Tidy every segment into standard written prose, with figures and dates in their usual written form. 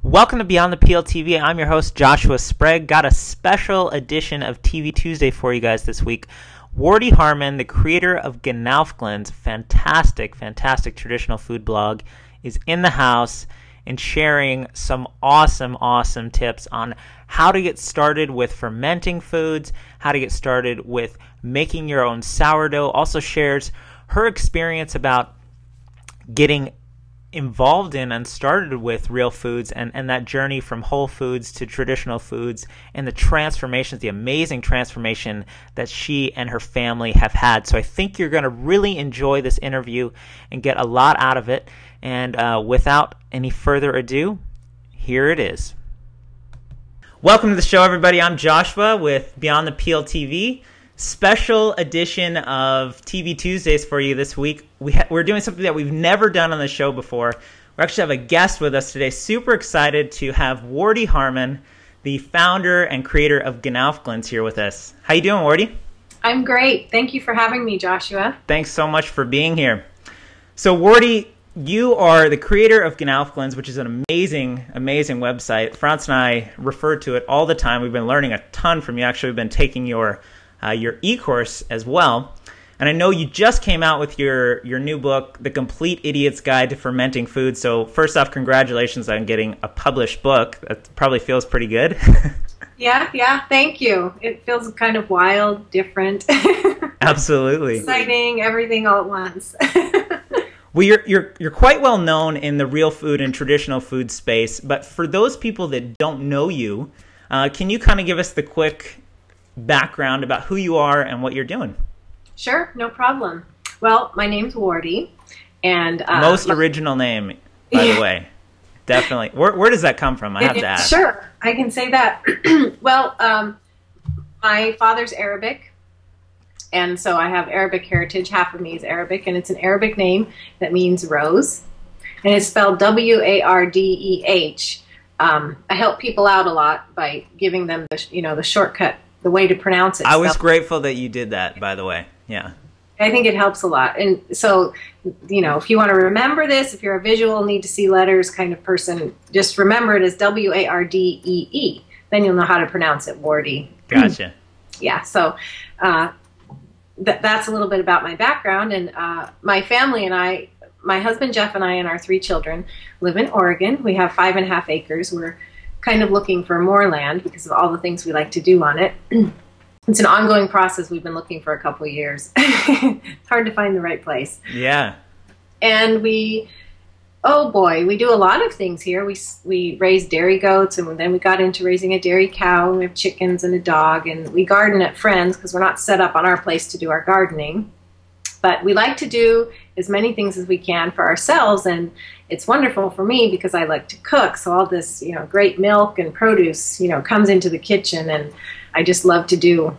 Welcome to Beyond the Peel TV. I'm your host, Joshua Sprague. Got a special edition of TV Tuesday for you guys this week. Wardeh Harmon, the creator of GNOWFGLINS, fantastic traditional food blog, is in the house and sharing some awesome tips on how to get started with fermenting foods, how to get started with making your own sourdough. Also shares her experience about getting involved in and started with real foods and that journey from whole foods to traditional foods and the transformations, the amazing transformation that she and her family have had. So I think you're going to really enjoy this interview and get a lot out of it. And without any further ado, here it is. Welcome to the show, everybody. I'm Joshua with Beyond the Peel TV. Special edition of TV Tuesdays for you this week. We're doing something that we've never done on the show before. We actually have a guest with us today. Super excited to have Wardeh Harmon, the founder and creator of GNOWFGLINS, here with us. How you doing, Wardeh? I'm great. Thank you for having me, Joshua. Thanks so much for being here. So, Wardeh, you are the creator of GNOWFGLINS, which is an amazing website. Franz and I refer to it all the time. We've been learning a ton from you. Actually, we've been taking your e-course as well. And I know you just came out with your new book, The Complete Idiot's Guide to Fermenting Food. So first off, congratulations on getting a published book. That probably feels pretty good. Yeah, thank you. It feels kind of wild, different. Absolutely. Exciting, everything all at once. Well, you're quite well known in the real food and traditional food space, but for those people that don't know you, can you kind of give us the quick background about who you are and what you're doing? Sure, no problem. Well, my name's Wardeh, and most original name, by the way. Definitely. Where does that come from? I have to ask. Sure, I can say that. Well, my father's Arabic, and so I have Arabic heritage. Half of me is Arabic, and it's an Arabic name that means rose, and it's spelled W-A-R-D-E-H. I help people out a lot by giving them the shortcut, the way to pronounce it. I was grateful that you did that, by the way. Yeah. I think it helps a lot. And so, if you want to remember this, if you're a visual, need to see letters kind of person, just remember it as W-A-R-D-E-E. Then you'll know how to pronounce it, Wardeh. Gotcha. Yeah, so that's a little bit about my background. And my family and I, my husband Jeff and I and our 3 children live in Oregon. We have 5.5 acres. We're kind of looking for more land because of all the things we like to do on it. It's an ongoing process. We've been looking for a couple of years. It's hard to find the right place. Yeah. And we do a lot of things here. We raise dairy goats, and then we got into raising a dairy cow. We have chickens and a dog, and we garden at friends because we're not set up on our place to do our gardening. But we like to do as many things as we can for ourselves, and it's wonderful for me because I like to cook. So all this, great milk and produce, comes into the kitchen, and I just love to do,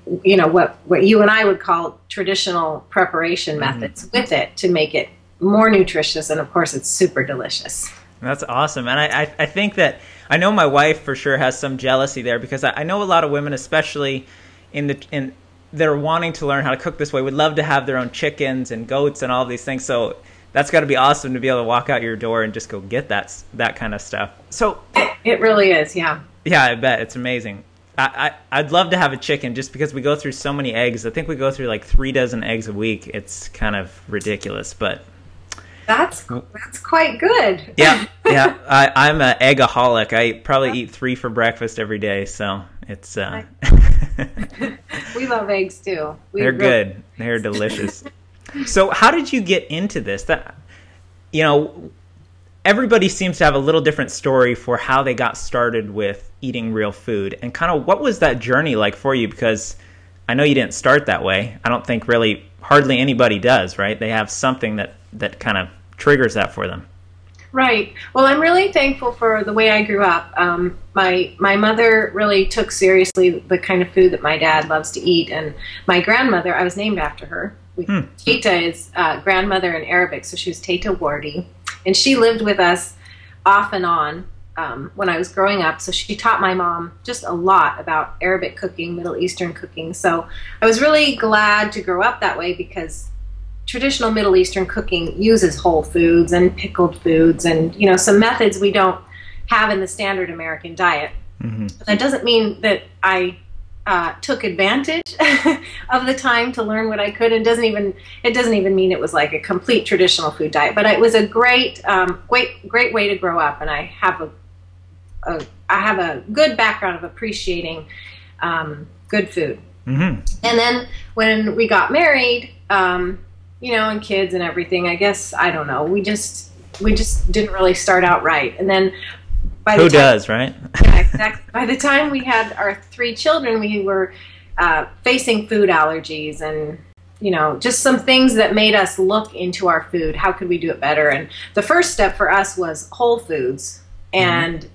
what you and I would call traditional preparation methods with it to make it more nutritious, and of course, it's super delicious. That's awesome, and I think that I know my wife for sure has some jealousy there because I know a lot of women, especially that are wanting to learn how to cook this way, would love to have their own chickens and goats and all these things. So that's got to be awesome to be able to walk out your door and just go get that kind of stuff. So it really is, yeah. Yeah, I bet. It's amazing. I'd love to have a chicken just because we go through so many eggs. I think we go through like 3 dozen eggs a week. It's kind of ridiculous, but that's quite good. Yeah. I'm an eggaholic. I probably eat 3 for breakfast every day, so it's we love eggs too. They're good. They're delicious. So how did you get into this? Everybody seems to have a little different story for how they got started with eating real food. And kind of what was that journey like for you? Because I know you didn't start that way. I don't think really hardly anybody does, right? They have something that kind of triggers that for them. Right. Well, I'm really thankful for the way I grew up. My mother really took seriously the kind of food that my dad loves to eat. And my grandmother, I was named after her. Tita is grandmother in Arabic, so she was Tita Wardeh. And she lived with us off and on when I was growing up. So she taught my mom just a lot about Arabic cooking, Middle Eastern cooking. So I was really glad to grow up that way because traditional Middle Eastern cooking uses whole foods and pickled foods and, some methods we don't have in the standard American diet. But that doesn't mean that I took advantage of the time to learn what I could. And it doesn't even mean it was like a complete traditional food diet. But it was a great way to grow up, and I have a good background of appreciating good food. And then when we got married, you know, and kids and everything, I guess, I don't know, we just didn't really start out right. And then by the time, does, right? Yeah, exactly. By the time we had our 3 children, we were facing food allergies and, you know, just some things that made us look into our food. How could we do it better? And the first step for us was whole foods and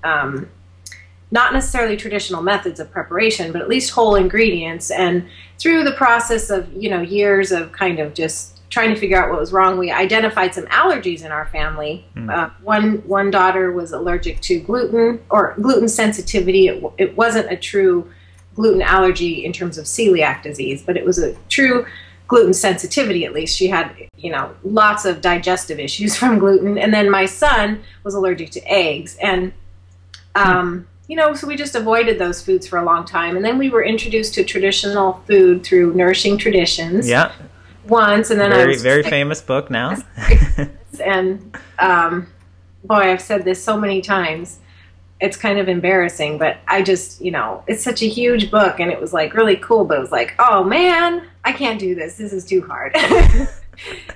not necessarily traditional methods of preparation, but at least whole ingredients. And through the process of, you know, years of kind of just trying to figure out what was wrong, we identified some allergies in our family. One daughter was allergic to gluten, or gluten sensitivity. It wasn't a true gluten allergy in terms of celiac disease, but it was a true gluten sensitivity. At least she had, you know, lots of digestive issues from gluten. And then my son was allergic to eggs, and you know, so we just avoided those foods for a long time. And then we were introduced to traditional food through Nourishing Traditions. Yeah. Once, and then very famous book now. And boy, I've said this so many times, it's kind of embarrassing, but I just, you know, it's such a huge book, and it was like really cool, but it was like, oh man, I can't do this. This is too hard.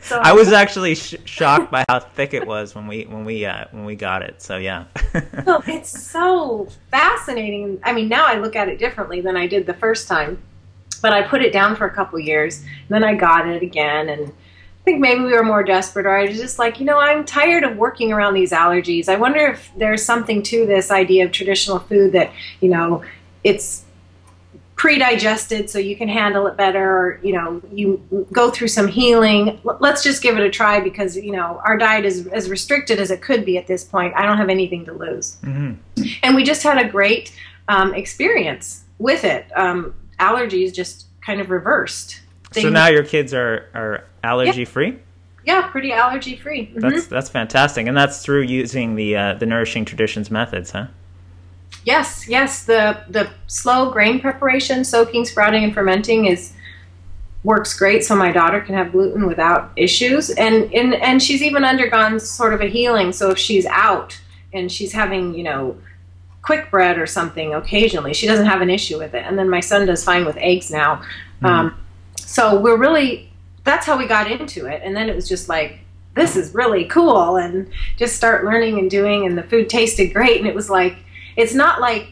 So I was actually shocked by how thick it was when we got it. So yeah. Well, it's so fascinating. I mean, now I look at it differently than I did the first time. But I put it down for a couple years, and then I got it again, and I think maybe we were more desperate, or I was just like, you know, I'm tired of working around these allergies. I wonder if there's something to this idea of traditional food that, you know, it's pre-digested so you can handle it better, or, you know, you go through some healing. Let's just give it a try, because, you know, our diet is as restricted as it could be at this point. I don't have anything to lose. And we just had a great experience with it. Allergies just kind of reversed. So now your kids are allergy free? Yeah, pretty allergy free. That's fantastic, and that's through using the Nourishing Traditions methods, huh? Yes. The slow grain preparation, soaking, sprouting, and fermenting works great. So my daughter can have gluten without issues, and she's even undergone sort of a healing. So if she's out and she's having, you know, quick bread or something occasionally, she doesn't have an issue with it. And then my son does fine with eggs now. So that's how we got into it. And then it was just like, this is really cool, and just start learning and doing, and the food tasted great. And it was like, it's not like,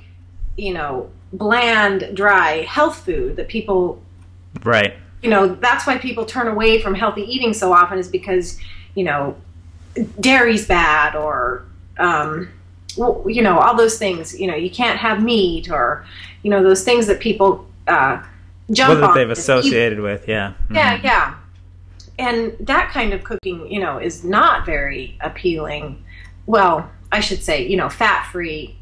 you know, bland, dry health food that people, right. You know, that's why people turn away from healthy eating so often, is because, you know, dairy's bad, or, well, you know, all those things, you know, you can't have meat, or, you know, those things that people jump on. That they've associated with, yeah. Yeah. And that kind of cooking, you know, is not very appealing. Well, I should say, you know, fat-free.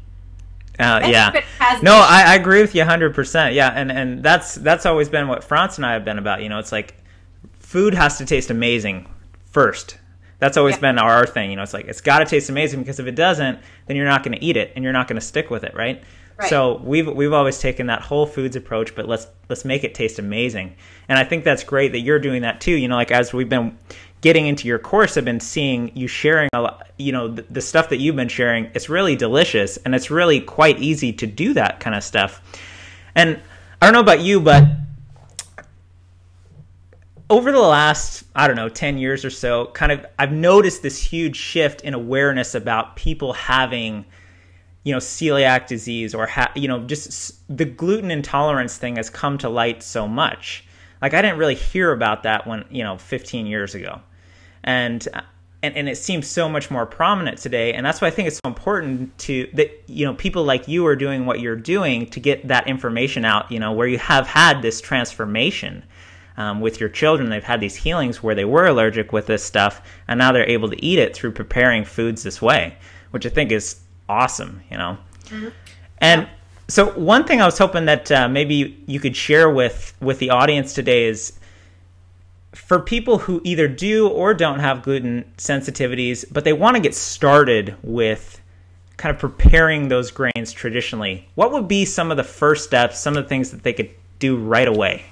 Yeah. No, I agree with you 100%. Yeah, and that's always been what France and I have been about. You know, it's like food has to taste amazing first. That's always been our thing. You know, it's like, it's got to taste amazing, because if it doesn't, then you're not going to eat it, and you're not going to stick with it, right? So we've always taken that whole foods approach, but let's make it taste amazing. And I think that's great that you're doing that too. You know, like as we've been getting into your course, I've been seeing you sharing a lot, you know, the stuff that you've been sharing. It's really delicious, and it's really quite easy to do that kind of stuff. And I don't know about you, but over the last, I don't know, 10 years or so, kind of, I've noticed this huge shift in awareness about people having, you know, celiac disease, or, you know, just the gluten intolerance thing has come to light so much. Like, I didn't really hear about that when, you know, 15 years ago. And it seems so much more prominent today. And that's why I think it's so important that, you know, people like you are doing what you're doing to get that information out, you know, where you have had this transformation with your children. They've had these healings where they were allergic with this stuff, and now they're able to eat it through preparing foods this way, which I think is awesome, you know. And so one thing I was hoping that maybe you could share with the audience today is, for people who either do or don't have gluten sensitivities, but they want to get started with kind of preparing those grains traditionally, what would be some of the first steps, some of the things that they could do right away?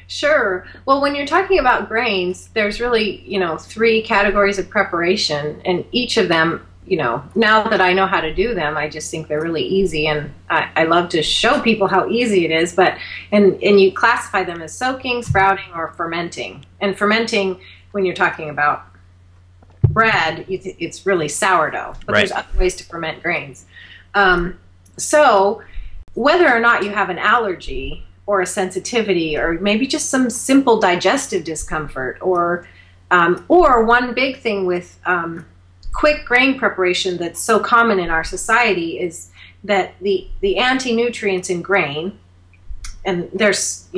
Sure. Well, when you're talking about grains, there's really, 3 categories of preparation, and each of them, now that I know how to do them, I just think they're really easy, and I love to show people how easy it is. But and you classify them as soaking, sprouting, or fermenting. And fermenting, when you're talking about bread, it's really sourdough, but there's other ways to ferment grains. So whether or not you have an allergy or a sensitivity, or maybe just some simple digestive discomfort, or one big thing with quick grain preparation that's so common in our society is that the anti-nutrients in grain, and there's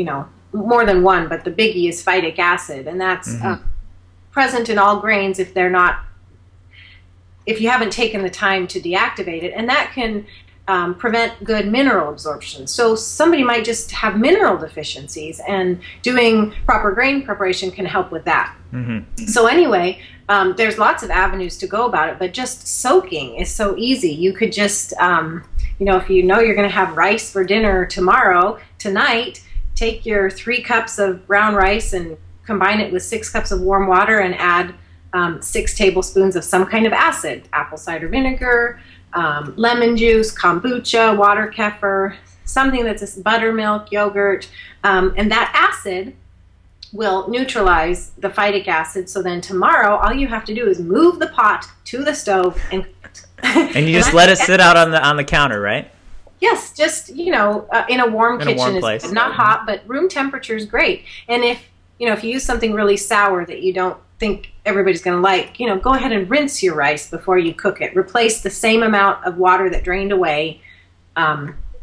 more than one, but the biggie is phytic acid, and that's present in all grains if you haven't taken the time to deactivate it, and that can prevent good mineral absorption. So somebody might just have mineral deficiencies, and doing proper grain preparation can help with that. So anyway, there's lots of avenues to go about it, but just soaking is so easy. You could just, if you know you're going to have rice for dinner tonight, take your 3 cups of brown rice and combine it with 6 cups of warm water and add 6 tablespoons of some kind of acid, apple cider vinegar, lemon juice, kombucha, water kefir, something that's buttermilk, yogurt, and that acid will neutralize the phytic acid. So then tomorrow, all you have to do is move the pot to the stove and and you just let it sit out on the counter, right? Yes, just in a warm kitchen, warm place. Not hot, but room temperature is great. And if you use something really sour that you don't think everybody's going to like, go ahead and rinse your rice before you cook it. Replace the same amount of water that drained away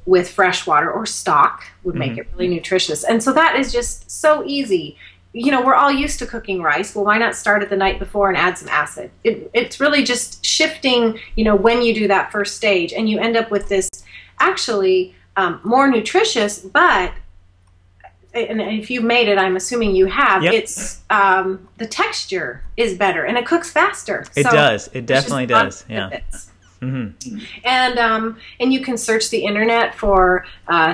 with fresh water, or stock would make it really nutritious. And so that is just so easy. We're all used to cooking rice. Well, why not start it the night before and add some acid? It's really just shifting, when you do that first stage, and you end up with this actually more nutritious, but and if you've made it, I'm assuming you have, it's the texture is better and it cooks faster. It does. It definitely does. Yeah. And you can search the internet for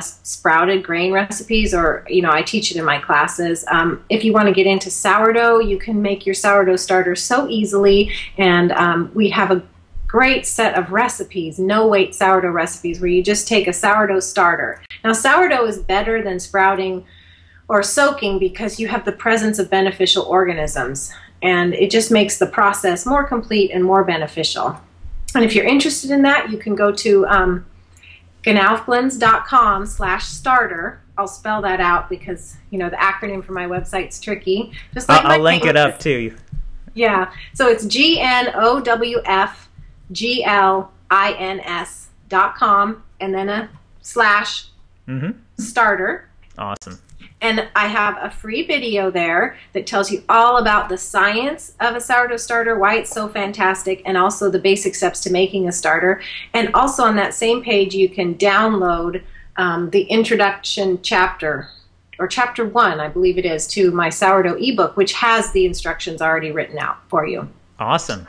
sprouted grain recipes, or I teach it in my classes. If you want to get into sourdough, you can make your sourdough starter so easily, and we have a great set of recipes, no-weight sourdough recipes, where you just take a sourdough starter. Now, sourdough is better than sprouting or soaking because you have the presence of beneficial organisms, and it just makes the process more complete and more beneficial. And if you're interested in that, you can go to GNOWFGLINS.com/starter. I'll spell that out because, the acronym for my website's tricky. Just like I'll link it up too. Yeah. So it's GNOWFGLINS.com and then a /starter. Awesome. And I have a free video there that tells you all about the science of a sourdough starter, why it's so fantastic, and also the basic steps to making a starter. And also on that same page, you can download the introduction chapter, or chapter 1, I believe it is, to my sourdough ebook, which has the instructions already written out for you. Awesome.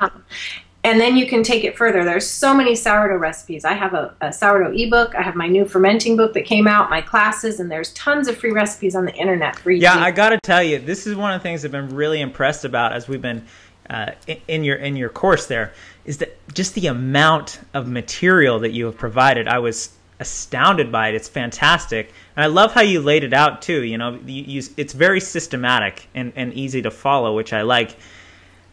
And then you can take it further. There's so many sourdough recipes. I have a sourdough ebook. I have my new fermenting book that came out, my classes, and there's tons of free recipes on the internet for you. Yeah, I got to tell you, this is one of the things I've been really impressed about as we've been in your course there, is that just the amount of material that you have provided. I was astounded by it. It's fantastic. And I love how you laid it out too. It's very systematic and easy to follow, which I like.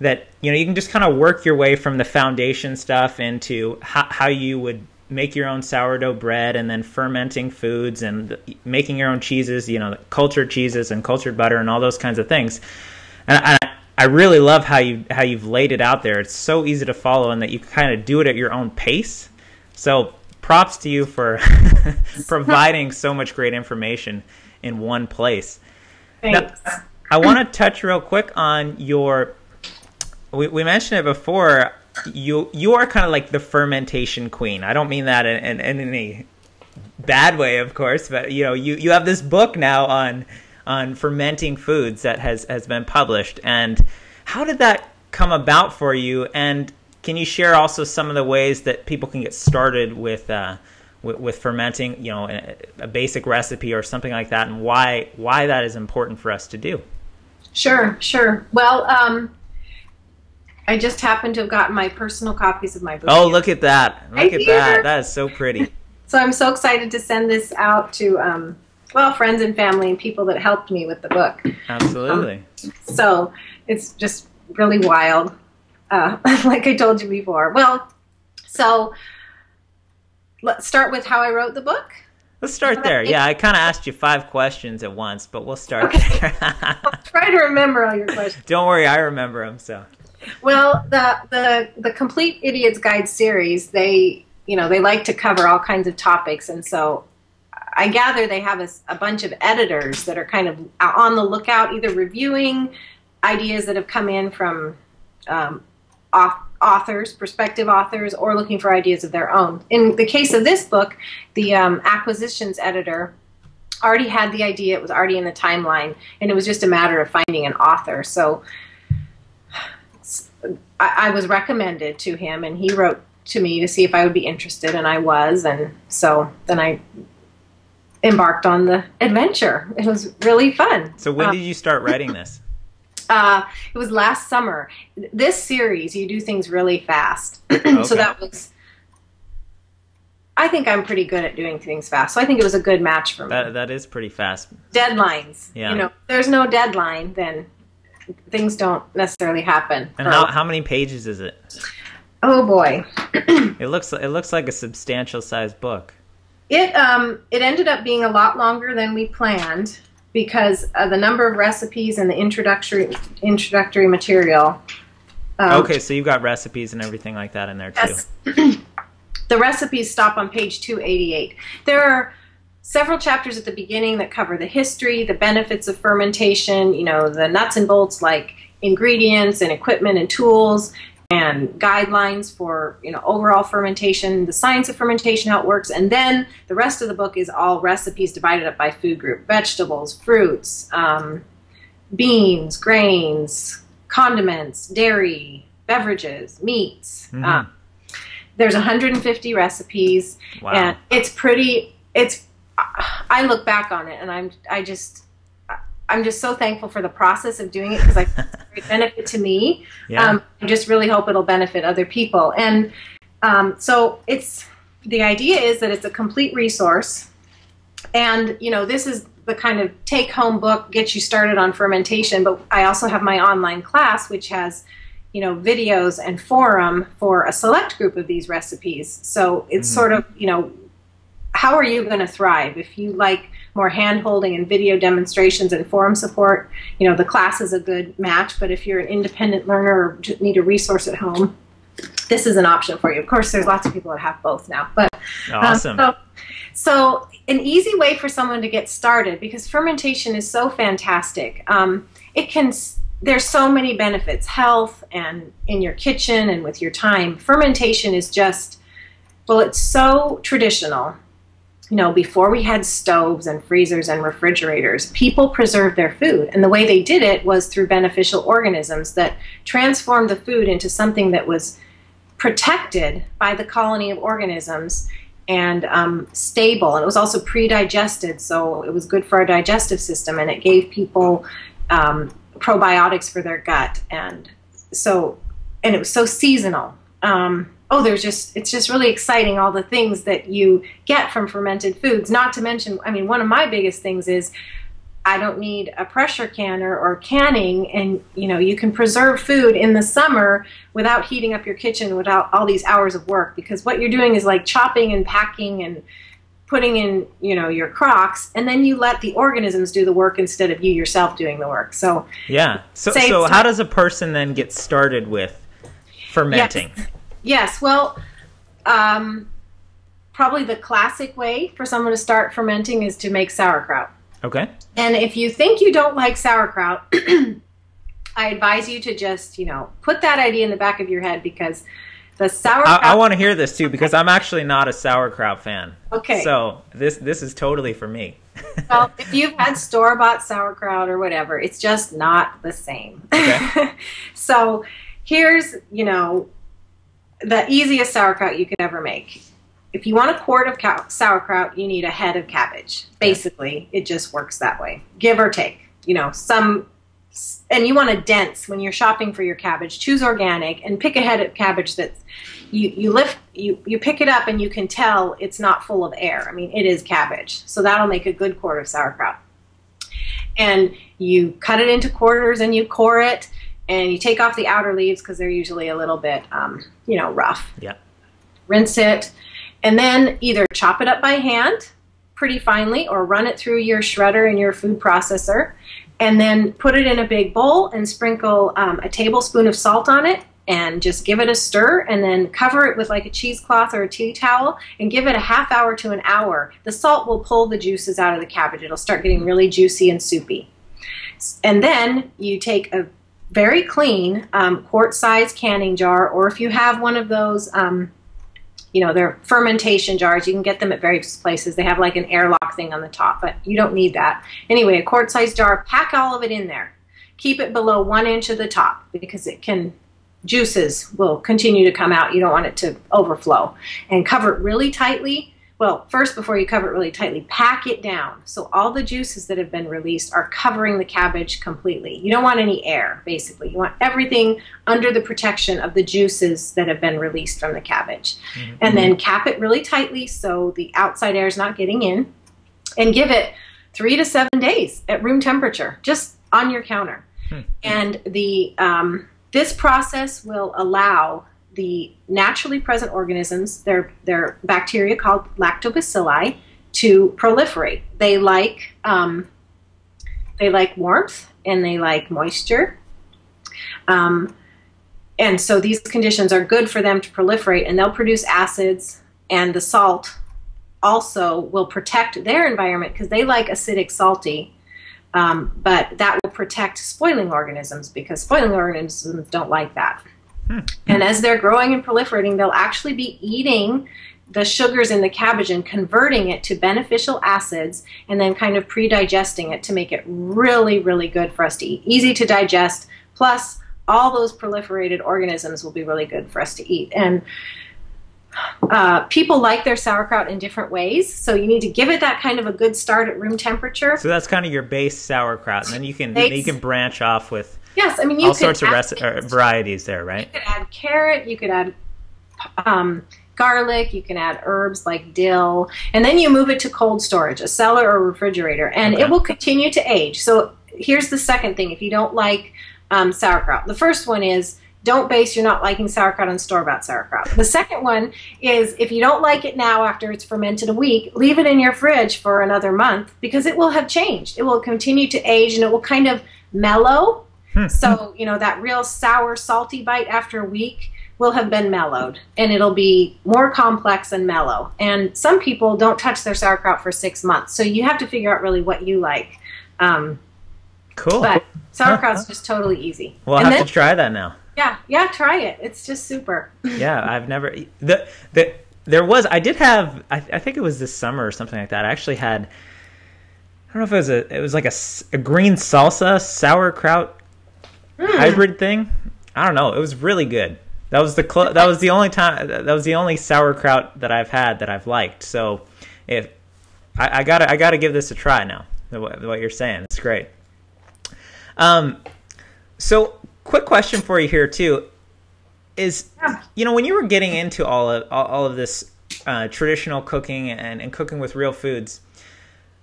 That you can just kind of work your way from the foundation stuff into how you would make your own sourdough bread, and then fermenting foods and making your own cheeses, cultured cheeses and cultured butter and all those kinds of things. And I really love how you've laid it out there. It's so easy to follow, and that you kind of do it at your own pace. So props to you for providing so much great information in one place. Thanks. Now, I want to touch real quick on your. We mentioned it before. You are kind of like the fermentation queen. I don't mean that in any bad way, of course, but you have this book now on fermenting foods that has been published. And how did that come about for you? And can you share also some of the ways that people can get started with fermenting? You know, a basic recipe or something like that, and why that is important for us to do. Sure, sure. Well, I just happened to have gotten my personal copies of my book. Oh, look at that! Look at that! That is so pretty. So I'm so excited to send this out to well, friends and family and people that helped me with the book. Absolutely. So it's just really wild, like I told you before. Well, so let's start with how I wrote the book. Let's start there. Yeah, I kind of asked you 5 questions at once, but we'll start there. I'll try to remember all your questions. Don't worry, I remember them. So. Well, the Complete Idiot's Guide series, they like to cover all kinds of topics, and so I gather they have a bunch of editors that are kind of on the lookout, either reviewing ideas that have come in from authors, prospective authors, or looking for ideas of their own. In the case of this book, the acquisitions editor already had the idea. It was already in the timeline, and it was just a matter of finding an author. So I was recommended to him, and he wrote to me to see if I would be interested, and I was, and so then I embarked on the adventure. It was really fun. So when did you start writing this? It was last summer. This series, you do things really fast. Okay. So that was, I think I'm pretty good at doing things fast. So I think it was a good match for me. That is pretty fast. Deadlines. Yeah. You know, if there's no deadline, then things don't necessarily happen. And how many pages is it? Oh boy. It looks like a substantial sized book. It ended up being a lot longer than we planned because of the number of recipes and the introductory material. Okay, so you've got recipes and everything like that in there too. Yes. The recipes stop on page 288. There are several chapters at the beginning that cover the history, the benefits of fermentation, you know, the nuts and bolts like ingredients and equipment and tools, and guidelines for, you know, overall fermentation, the science of fermentation, how it works, and then the rest of the book is all recipes divided up by food group: vegetables, fruits, beans, grains, condiments, dairy, beverages, meats. Mm-hmm. There's 150 recipes. Wow. And it's pretty. I look back on it, and I'm just so thankful for the process of doing it because it's a great benefit to me. Yeah. I just really hope it'll benefit other people. And so the idea is that it's a complete resource. And, you know, this is the kind of take-home book, get you started on fermentation. But I also have my online class, which has, you know, videos and forum for a select group of these recipes. So it's sort of, you know, how are you going to thrive? If you like more hand-holding and video demonstrations and forum support, you know, the class is a good match. But if you're an independent learner or need a resource at home, this is an option for you. Of course, there's lots of people that have both now. But awesome. So an easy way for someone to get started, because fermentation is so fantastic. There's so many benefits, health and in your kitchen and with your time. Fermentation is just, well, it's so traditional. You know, before we had stoves and freezers and refrigerators, people preserved their food. And the way they did it was through beneficial organisms that transformed the food into something that was protected by the colony of organisms and stable. And it was also pre-digested, so it was good for our digestive system, and it gave people probiotics for their gut. And it was so seasonal. It's just really exciting, all the things that you get from fermented foods. Not to mention, I mean, one of my biggest things is I don't need a pressure canner or canning, and, you know, you can preserve food in the summer without heating up your kitchen, without all these hours of work, because what you're doing is like chopping and packing and putting in, you know, your crocks, and then you let the organisms do the work instead of you yourself doing the work. So yeah. So how does a person then get started with fermenting? Yes, well, probably the classic way for someone to start fermenting is to make sauerkraut. Okay. And if you think you don't like sauerkraut, I advise you to just, you know, put that idea in the back of your head, because the sauerkraut... I want to hear this too, because I'm actually not a sauerkraut fan. Okay. So this is totally for me. Well, if you've had store-bought sauerkraut or whatever, it's just not the same. Okay. So here's, you know, the easiest sauerkraut you could ever make. If you want a quart of sauerkraut, you need a head of cabbage. Basically, it just works that way, give or take. You know, and you want a dense, when you're shopping for your cabbage, choose organic and pick a head of cabbage that's, you pick it up and you can tell it's not full of air. I mean, it is cabbage. So that'll make a good quart of sauerkraut. And you cut it into quarters and you core it, and you take off the outer leaves because they're usually a little bit, you know, rough. Yeah. Rinse it, and then either chop it up by hand pretty finely or run it through your shredder and your food processor, and then put it in a big bowl and sprinkle a tablespoon of salt on it and just give it a stir, and then cover it with like a cheesecloth or a tea towel and give it a half hour to an hour. The salt will pull the juices out of the cabbage. It'll start getting really juicy and soupy. And then you take a very clean quart-size canning jar, or if you have one of those, you know, they're fermentation jars. You can get them at various places. They have like an airlock thing on the top, but you don't need that. Anyway, a quart-sized jar, pack all of it in there. Keep it below 1 inch of the top because juices will continue to come out. You don't want it to overflow. And cover it really tightly. Well, first, before you cover it really tightly, pack it down so all the juices that have been released are covering the cabbage completely. You don't want any air, basically. You want everything under the protection of the juices that have been released from the cabbage. Mm-hmm. And then cap it really tightly so the outside air is not getting in, and give it 3 to 7 days at room temperature, just on your counter. Mm-hmm. And this process will allow the naturally present organisms, they're bacteria called lactobacilli, to proliferate. They like warmth and they like moisture, and so these conditions are good for them to proliferate, and they'll produce acids, and the salt also will protect their environment because they like acidic salty, but that will protect spoiling organisms because spoiling organisms don't like that. And as they're growing and proliferating, they'll actually be eating the sugars in the cabbage and converting it to beneficial acids, and then kind of pre-digesting it to make it really, really good for us to eat. Easy to digest, plus all those proliferated organisms will be really good for us to eat. And people like their sauerkraut in different ways, so you need to give it that kind of a good start at room temperature. So that's kind of your base sauerkraut, and then you can branch off with yes, I mean all sorts of varieties there, right? You could add carrot, you could add garlic, you can add herbs like dill, and then you move it to cold storage, a cellar or refrigerator, and it will continue to age. So here's the second thing: if you don't like sauerkraut, the first one is, don't base your not liking sauerkraut on store-bought sauerkraut. The second one is, if you don't like it now after it's fermented a week, leave it in your fridge for another month because it will have changed. It will continue to age and it will kind of mellow. So, you know, that real sour, salty bite after a week will have been mellowed, and it'll be more complex and mellow. And some people don't touch their sauerkraut for 6 months, so you have to figure out really what you like. Cool. But sauerkraut's just totally easy. Well, I'll have to try that now. Yeah, try it. It's just super. Yeah, I've never... I did have... I think it was this summer or something like that. I actually had... I don't know if it was like a green salsa sauerkraut hybrid thing. I don't know. It was really good. That was the only sauerkraut that I've had that I've liked. So if I gotta give this a try now. What you're saying, it's great. So quick question for you here too is, you know, when you were getting into all of this traditional cooking and cooking with real foods,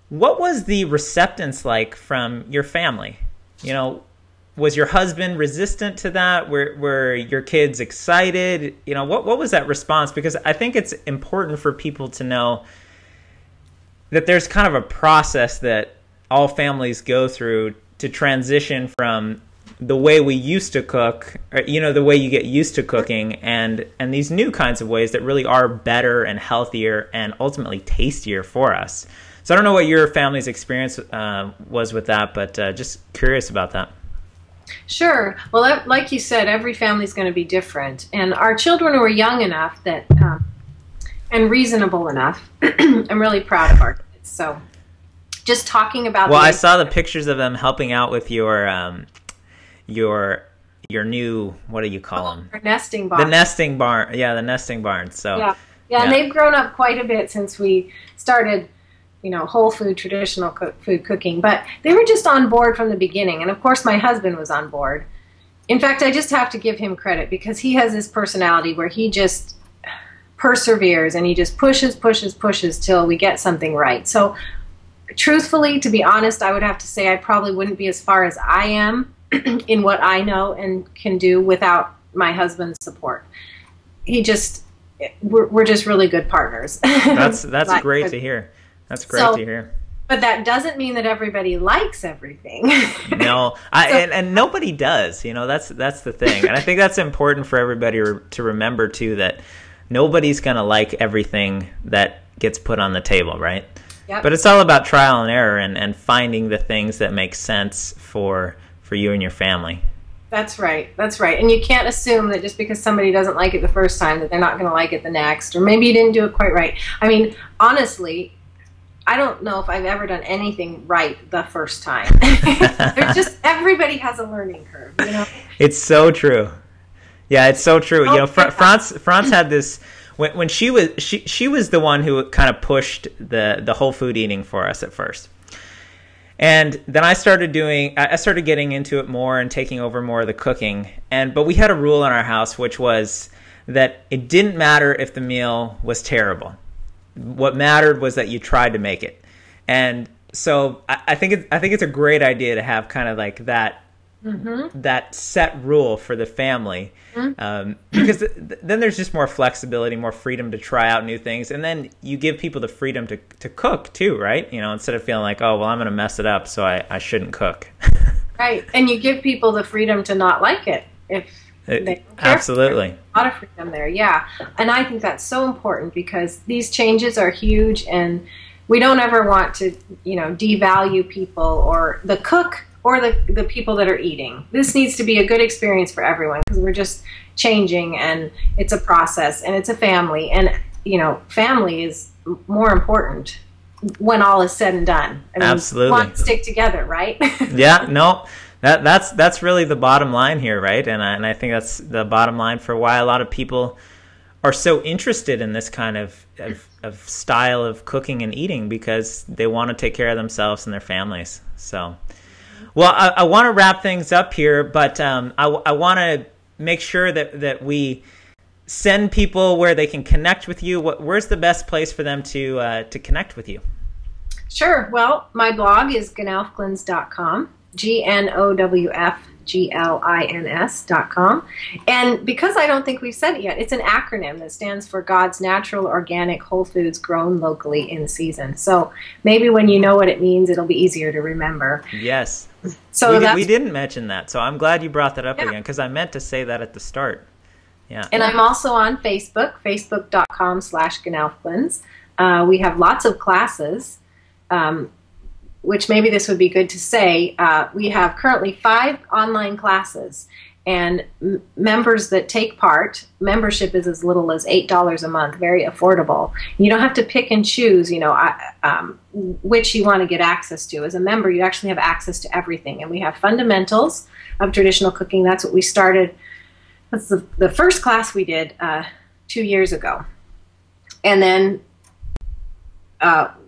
what was the receptance like from your family? You know, was your husband resistant to that? Were your kids excited? You know, what was that response? Because I think it's important for people to know that there's kind of a process that all families go through to transition from the way we used to cook, or, you know, the way you get used to cooking, and these new kinds of ways that really are better and healthier and ultimately tastier for us. So I don't know what your family's experience was with that, but just curious about that. Sure. Well, like you said, every family is going to be different. And our children were young enough that, and reasonable enough. I'm really proud of our kids. So just talking about... Well, I saw the pictures of them helping out with your your new, what do you call them? Nesting barn. The nesting barn. Yeah, the nesting barn. So yeah, and they've grown up quite a bit since we started, whole food, traditional food cooking. But they were just on board from the beginning. And of course, my husband was on board. In fact, I just have to give him credit because he has this personality where he just perseveres and he just pushes till we get something right. So truthfully, to be honest, I would have to say I probably wouldn't be as far as I am in what I know and can do without my husband's support. We're just really good partners. That's great to hear. That's great to hear. But that doesn't mean that everybody likes everything. No, and nobody does. That's the thing, and I think that's important for everybody to remember too. That nobody's gonna like everything that gets put on the table, right? Yep. But it's all about trial and error and finding the things that make sense for you and your family. That's right. And you can't assume that just because somebody doesn't like it the first time that they're not going to like it the next, or maybe you didn't do it quite right. I mean, honestly, I don't know if I've ever done anything right the first time. Everybody has a learning curve, It's so true. Yeah, it's so true. France had this when she was the one who kind of pushed the whole food eating for us at first. And then I started getting into it more and taking over more of the cooking. But we had a rule in our house, which was that it didn't matter if the meal was terrible. What mattered was that you tried to make it. And so I think it's a great idea to have kind of like that that set rule for the family, because then there's just more flexibility, more freedom to try out new things, and then you give people the freedom to cook too, right? Instead of feeling like, oh well, I'm going to mess it up, so I shouldn't cook. Right, and you give people the freedom to not like it if they absolutely a lot of freedom there, yeah. And I think that's so important because these changes are huge, and we don't ever want to devalue people or the cook or the people that are eating. This needs to be a good experience for everyone because we're just changing, and it's a process, and it's a family, and family is more important when all is said and done. I mean, absolutely, we want to stick together, right? Yeah, no, that's really the bottom line here, right? And I think that's the bottom line for why a lot of people are so interested in this kind of style of cooking and eating, because they want to take care of themselves and their families. So. Well, I want to wrap things up here, but I want to make sure that we send people where they can connect with you. Where's the best place for them to connect with you? Sure. Well, my blog is GNOWFGLINS.com, GNOWFGLINS.com. And because I don't think we've said it yet, it's an acronym that stands for God's Natural Organic Whole Foods Grown Locally in Season. So maybe when you know what it means, it'll be easier to remember. Yes. So we didn't mention that, so I'm glad you brought that up again, because I meant to say that at the start. Yeah. And I'm also on Facebook, facebook.com/GNOWFGLINS. We have lots of classes, which maybe this would be good to say. We have currently 5 online classes, and members that take part, membership is as little as $8 a month, very affordable. You don't have to pick and choose, which you want to get access to. As a member, you actually have access to everything. And we have fundamentals of traditional cooking. That's what we started. That's the first class we did 2 years ago. And then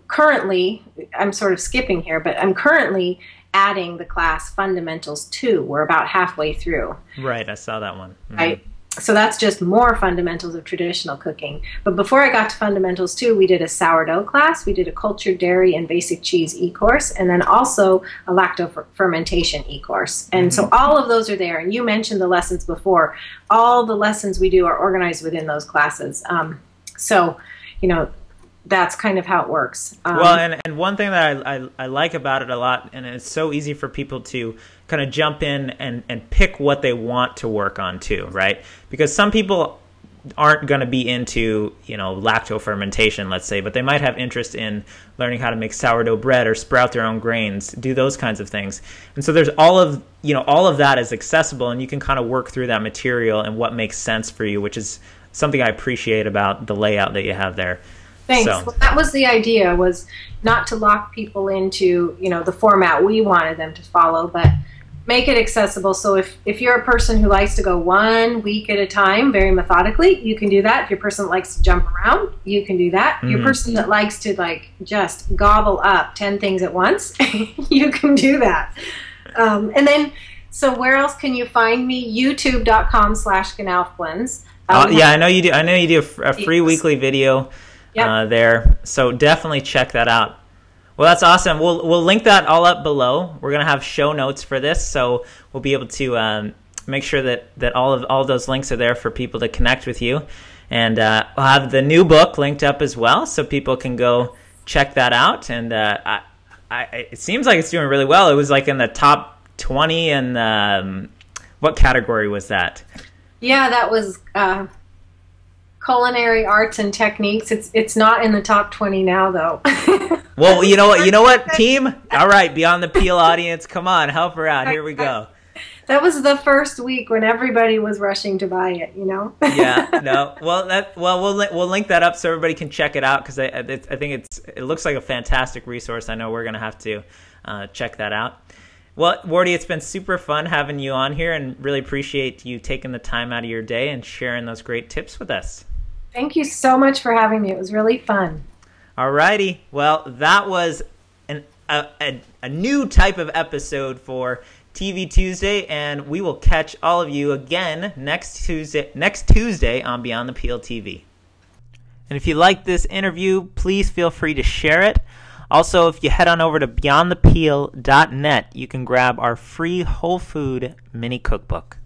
currently, I'm sort of skipping here, but I'm currently adding the class Fundamentals 2. We're about halfway through. Right, I saw that one. Mm-hmm. Right. So that's just more fundamentals of traditional cooking. But before I got to Fundamentals 2, we did a sourdough class, we did a cultured dairy and basic cheese e-course, and then also a lacto-fermentation e-course. And so all of those are there. And you mentioned the lessons before. All the lessons we do are organized within those classes. That's kind of how it works. Well, and one thing that I like about it a lot, and it's so easy for people to kind of jump in and pick what they want to work on too, right? Because some people aren't going to be into, lacto fermentation, let's say, but they might have interest in learning how to make sourdough bread or sprout their own grains, do those kinds of things. And so there's all of that is accessible, and you can kind of work through that material and what makes sense for you, which is something I appreciate about the layout that you have there. Thanks. So. Well, that was the idea, was not to lock people into, the format we wanted them to follow, but make it accessible. So if you're a person who likes to go 1 week at a time, very methodically, you can do that. If you're a person that likes to jump around, you can do that. If you're a person that likes to like just gobble up 10 things at once, you can do that. And then, so where else can you find me? YouTube.com/GNOWFGLINS. Yeah, I know you do. I know you do a free weekly video there. So definitely check that out. Well, that's awesome. We'll link that all up below. We're gonna have show notes for this, so we'll be able to make sure that all of those links are there for people to connect with you, and we'll have the new book linked up as well, so people can go check that out. And it seems like it's doing really well. It was like in the top 20, and what category was that? Yeah, that was culinary arts and techniques. It's not in the top 20 now, though. Well, you know what, team? All right, Beyond the Peel audience, come on, help her out. Here we go. That was the first week when everybody was rushing to buy it, Yeah, no. Well, we'll link that up so everybody can check it out, because I think it looks like a fantastic resource. I know we're gonna have to check that out. Well, Wardeh, it's been super fun having you on here, and really appreciate you taking the time out of your day and sharing those great tips with us. Thank you so much for having me. It was really fun. Alrighty, well, that was a new type of episode for TV Tuesday, and we will catch all of you again next Tuesday on Beyond the Peel TV. And if you like this interview, please feel free to share it. Also, if you head on over to beyondthepeel.net, you can grab our free whole food mini cookbook.